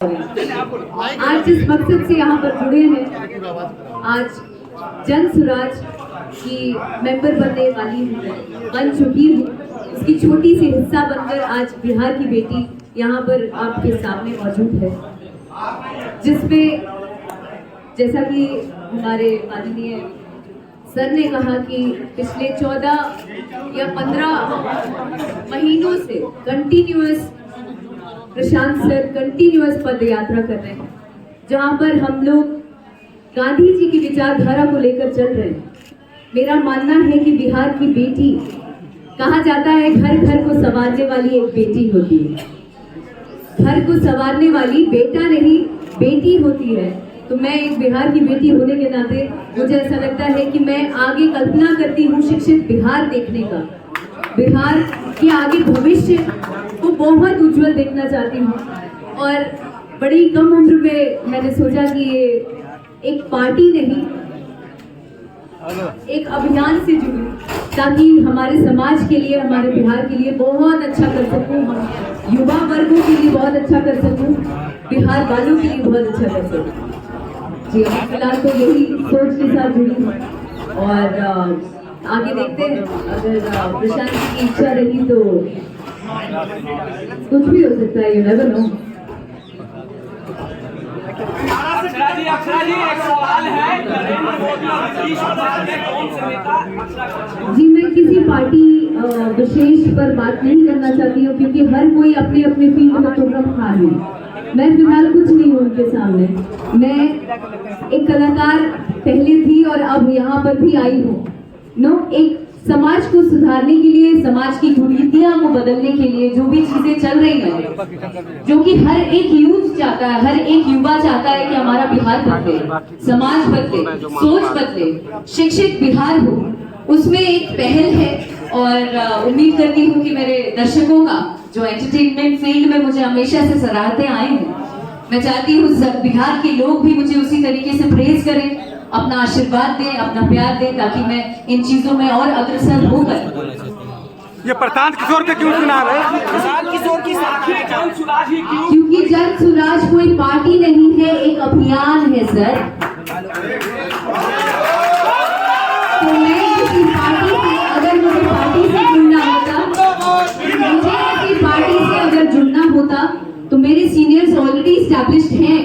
आज जिस मकसद से यहाँ पर जुड़े हैं, आज जन सुराज की मेंबर बनने वाली हूँ, बन चुकी हूँ। उसकी छोटी सी हिस्सा बनकर आज बिहार की बेटी यहाँ पर आपके सामने मौजूद है, जिसमें जैसा कि हमारे माननीय सर ने कहा कि पिछले 14 या 15 महीनों से कंटिन्यूअस प्रशांत सर कंटिन्यूअस पद यात्रा कर रहे हैं, जहां पर हम लोग गांधी जी की विचारधारा को लेकर चल रहे हैं। मेरा मानना है कि बिहार की बेटी, कहा जाता है घर घर को संवारने वाली एक बेटी होती है। घर को संवारने वाली बेटा नहीं बेटी होती है। तो मैं एक बिहार की बेटी होने के नाते मुझे ऐसा लगता है कि मैं आगे कल्पना करती हूँ शिक्षित बिहार देखने का, बिहार के आगे भविष्य को बहुत उज्जवल देखना चाहती हूँ। और बड़ी कम उम्र में मैंने सोचा कि ये एक पार्टी नहीं, एक अभियान से जुड़ूं, ताकि हमारे समाज के लिए, हमारे बिहार के लिए बहुत अच्छा कर सकूं, हम युवा वर्गों के लिए बहुत अच्छा कर सकूं, बिहार वालों के लिए बहुत अच्छा कर सकूं। जी, अभी फिलहाल तो यही सोच के साथ जुड़ी हूँ और आगे देखते हैं। अगर प्रशांत की इच्छा रही तो कुछ भी हो सकता है, यू नेवर नो। जी, मैं किसी पार्टी विशेष पर बात नहीं करना चाहती हूँ, क्योंकि हर कोई अपने अपने फील्ड में प्रोग्राम खा है। मैं फिलहाल कुछ नहीं हूँ उनके सामने। मैं एक कलाकार पहले थी और अब यहाँ पर भी आई हूँ। एक समाज को सुधारने के लिए, समाज की कुरीतियों को बदलने के लिए जो भी चीजें चल रही हैं, जो कि हर एक यूथ चाहता है, हर एक युवा चाहता है कि हमारा बिहार बदले, समाज बदले, सोच बदले, शिक्षित बिहार हो, उसमें एक पहल है। और उम्मीद करती हूँ कि मेरे दर्शकों का, जो एंटरटेनमेंट फील्ड में मुझे हमेशा से सराहते आए हैं, मैं चाहती हूँ बिहार के लोग भी मुझे उसी तरीके से प्रेज करें, अपना आशीर्वाद दें, अपना प्यार दें, ताकि मैं इन चीजों में और अग्रसर होकर। ये प्रशांत किशोर के क्यों चुनाव है? प्रशांत किशोर की साथी जन सुराज ही क्यों? क्योंकि जन सुराज कोई पार्टी नहीं है, एक अभियान है सर। तो मैं किसी पार्टी से, अगर मुझे पार्टी से जुड़ना होता, मुझे किसी पार्टी से अगर जुड़ना होता तो मेरे सीनियर्स ऑलरेडी एस्टैब्लिश्ड हैं,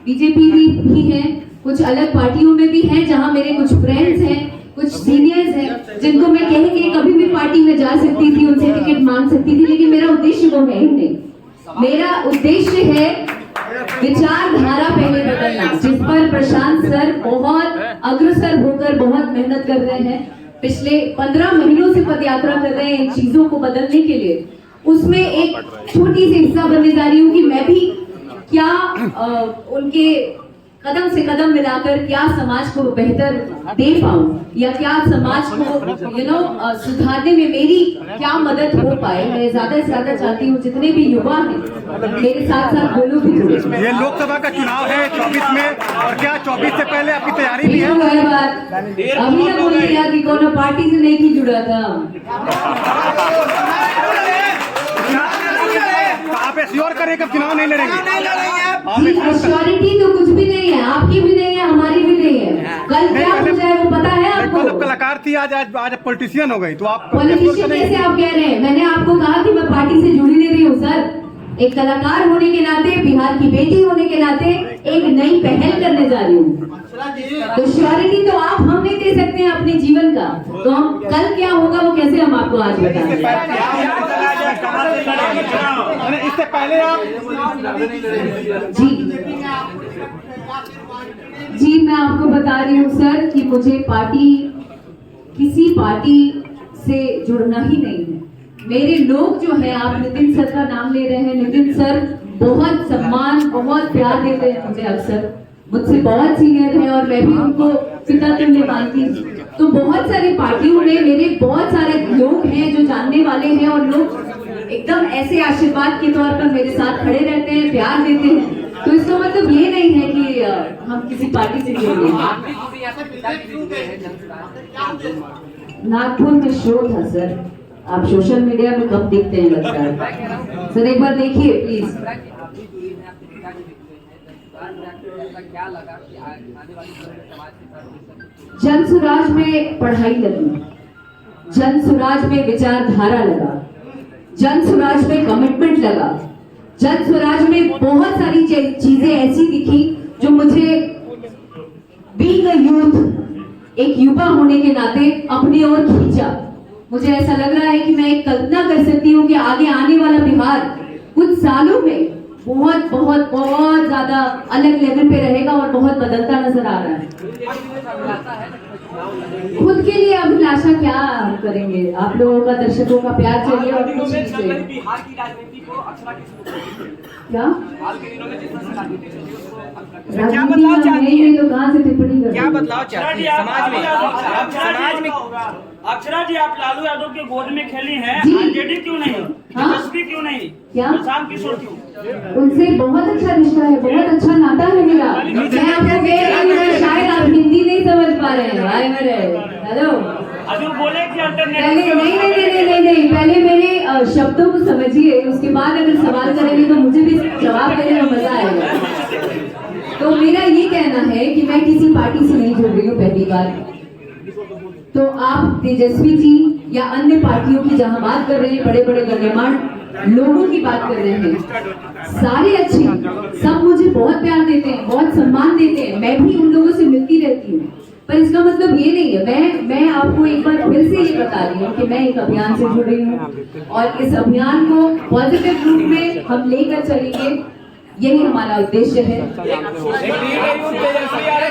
बीजेपी भी हैं, कुछ अलग पार्टियों में भी हैं, जहां मेरे कुछ फ्रेंड्स हैं, कुछ सीनियर्स हैं, जिनको मैं कह के कभी भी पार्टी में जा सकती थी, उनसे टिकट मांग सकती थी, लेकिन मेरा उद्देश्य वो है ही नहीं। मेरा उद्देश्य है विचारधारा पहले बदलना, जिस पर प्रशांत सर बहुत अग्रसर होकर बहुत मेहनत कर रहे हैं, पिछले 15 महीनों से पदयात्रा कर रहे हैं इन चीजों को बदलने के लिए। उसमें एक छोटी सी हिस्सा बनने जा रही हूँ कि मैं भी क्या उनके कदम से कदम मिलाकर क्या समाज को बेहतर दे पाऊं, या क्या समाज को सुधारने में मेरी क्या मदद हो पाए। मैं ज्यादा से ज्यादा चाहती हूँ जितने भी युवा हैं मेरे साथ साथ वो लोग भी जुड़े। ये लोकसभा का चुनाव है 24 में, और क्या 24 से पहले आपकी तैयारी भी है? बात अभी तक बोल दिया कि कोनो पार्टी से नहीं की जुड़ा था। आप एश्योर करें कब चुनाव नहीं लड़ेंगे? श्योरिटी तो कुछ भी नहीं है, आपकी भी नहीं है, हमारी भी नहीं है। कल क्या हो जाए वो पता है आपको? कलाकार थी, आज पॉलिटिशियन हो गई, तो आप पॉलिटिशियन कैसे आप कह रहे हैं? मैंने आपको कहा कि मैं पार्टी से जुड़ी नहीं रही हूँ सर। एक कलाकार होने के नाते, बिहार की बेटी होने के नाते एक नई पहल करने जा रही हूँ। तो श्योरिटी तो आप हम नहीं दे सकते हैं अपने जीवन का, तो हम कल क्या होगा वो कैसे हम आपको आज बताएं? इससे पहले आप जी मैं आपको बता रही हूँ सर कि मुझे किसी पार्टी से जुड़ना ही नहीं है। मेरे लोग जो है, आप नितिन सर का नाम ले रहे हैं, नितिन सर बहुत सम्मान, बहुत प्यार देते हैं मुझे, अक्सर मुझसे बहुत सीनियर है और मैं भी उनको पिता तुल्य मानती हूँ। तो बहुत सारी पार्टियों में मेरे बहुत सारे लोग हैं जो जानने वाले हैं, और लोग एकदम ऐसे आशीर्वाद के तौर पर मेरे साथ खड़े रहते हैं, प्यार देते हैं। तो इसका मतलब ये नहीं है कि हम किसी पार्टी से जुड़े हैं। नागपुर में शो था सर, आप सोशल मीडिया में कब दिखते हैं लगता है। सर एक बार देखिए प्लीज। क्या लगा कि आने वाली समाज के साथ जन सुराज में पढ़ाई लगी, जन सुराज में विचारधारा लगा, जन सुराज में कमिटमेंट लगा, जन सुराज में बहुत सारी चीजें ऐसी दिखी जो मुझे बीइंग अ यूथ, एक युवा होने के नाते अपनी ओर खींचा। मुझे ऐसा लग रहा है कि मैं एक कल्पना कर सकती हूँ कि आगे आने वाला बिहार कुछ सालों में बहुत बहुत बहुत ज्यादा अलग लेवल पे रहेगा और बहुत बदलता नजर आ रहा है। खुद के लिए अभिलाषा क्या हम करेंगे? आप लोगों का, दर्शकों का प्यार चाहिए और कुछ नहीं चाहिए। बिहार की राजनीति को अक्षरा क्या हाल के दिनों में जिस तरह से राजनीति चली उसको क्या बदलाव चाहती है? तो कहाँ से टिप्पणी कर? क्या बदलाव चाहती है समाज में? समाज में अक्षरा जी, आप लालू यादव के गोद में खेली हैं, जी। आरजेडी क्यों नहीं, हाँ? तेजस्वी क्यों नहीं, क्या? प्रशांत किशोर क्यों? उनसे बहुत अच्छा रिश्ता है, बहुत अच्छा नाता है मेरा। मैं आपको कह रही हूँ, शायद आप हिंदी नहीं समझ पा रहे हैं। भाई मेरे हेलो, अभी वो बोले कि पहले अल्टरनेटिव नहीं, पहले मेरे शब्दों को समझिए, उसके बाद अगर सवाल करेंगे तो मुझे भी जवाब देने में मजा आएगा। तो मेरा ये कहना है कि मैं किसी पार्टी से नहीं जुड़ रही हूँ पहली बार। तो आप तेजस्वी जी या अन्य पार्टियों की जहां बात कर रहे हैं, बड़े बड़े गण्यमान्य लोगों की बात कर रहे हैं, सारे अच्छे, सब मुझे बहुत प्यार देते हैं, बहुत सम्मान देते हैं, मैं भी उन लोगों से मिलती रहती हूँ। पर इसका मतलब ये नहीं है, मैं आपको एक बार फिर से ये बता रही हूँ कि मैं एक अभियान से जुड़ रही हूँ और इस अभियान को पॉजिटिव रूप में हम लेकर चलेंगे, यही हमारा उद्देश्य है।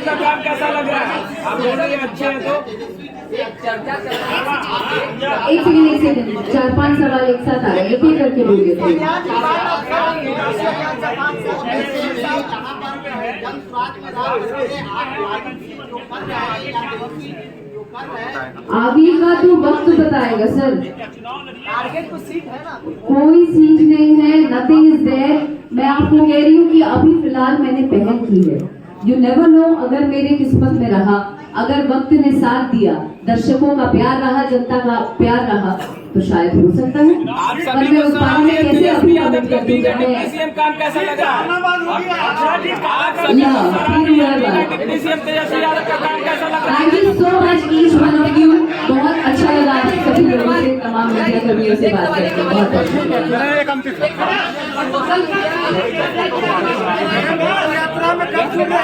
का काम कैसा लग रहा है? आप दोनों ये अच्छे हैं तो चर्चा चल रही है। एक सेकंड, 4-5 सवाल एक साथ आ रहे हैं, एक करके बोलिए। आगे का तो वक्त बताएगा सर। टारगेट तो सीट है ना, कोई सीट नहीं है, नथिंग इज देयर। मैं आपको कह रही हूँ कि अभी फिलहाल मैंने पहल की है। यू नेवर नो, अगर मेरे किस्मत में रहा, अगर वक्त ने साथ दिया, दर्शकों का प्यार रहा, जनता का प्यार रहा, तो शायद हो सकता है। आप पर सभी मैं को उस बारे में कैसे तेजस्वी यादव अभी के कर दूं? डीसीएम काम कैसा लगा? अक्षरा जी आप सभी या, को फिर यह बात। डीसीएम तेजस्वी यादव का काम कैसा लगा? Thank you so much each one of you. बहुत अच्छा लगा आप सभी लोगों से, तमाम मीडिया कर्मियों से बात करके। बहुत अच्छा। मेरा एक अंतिम सोशल मीडिया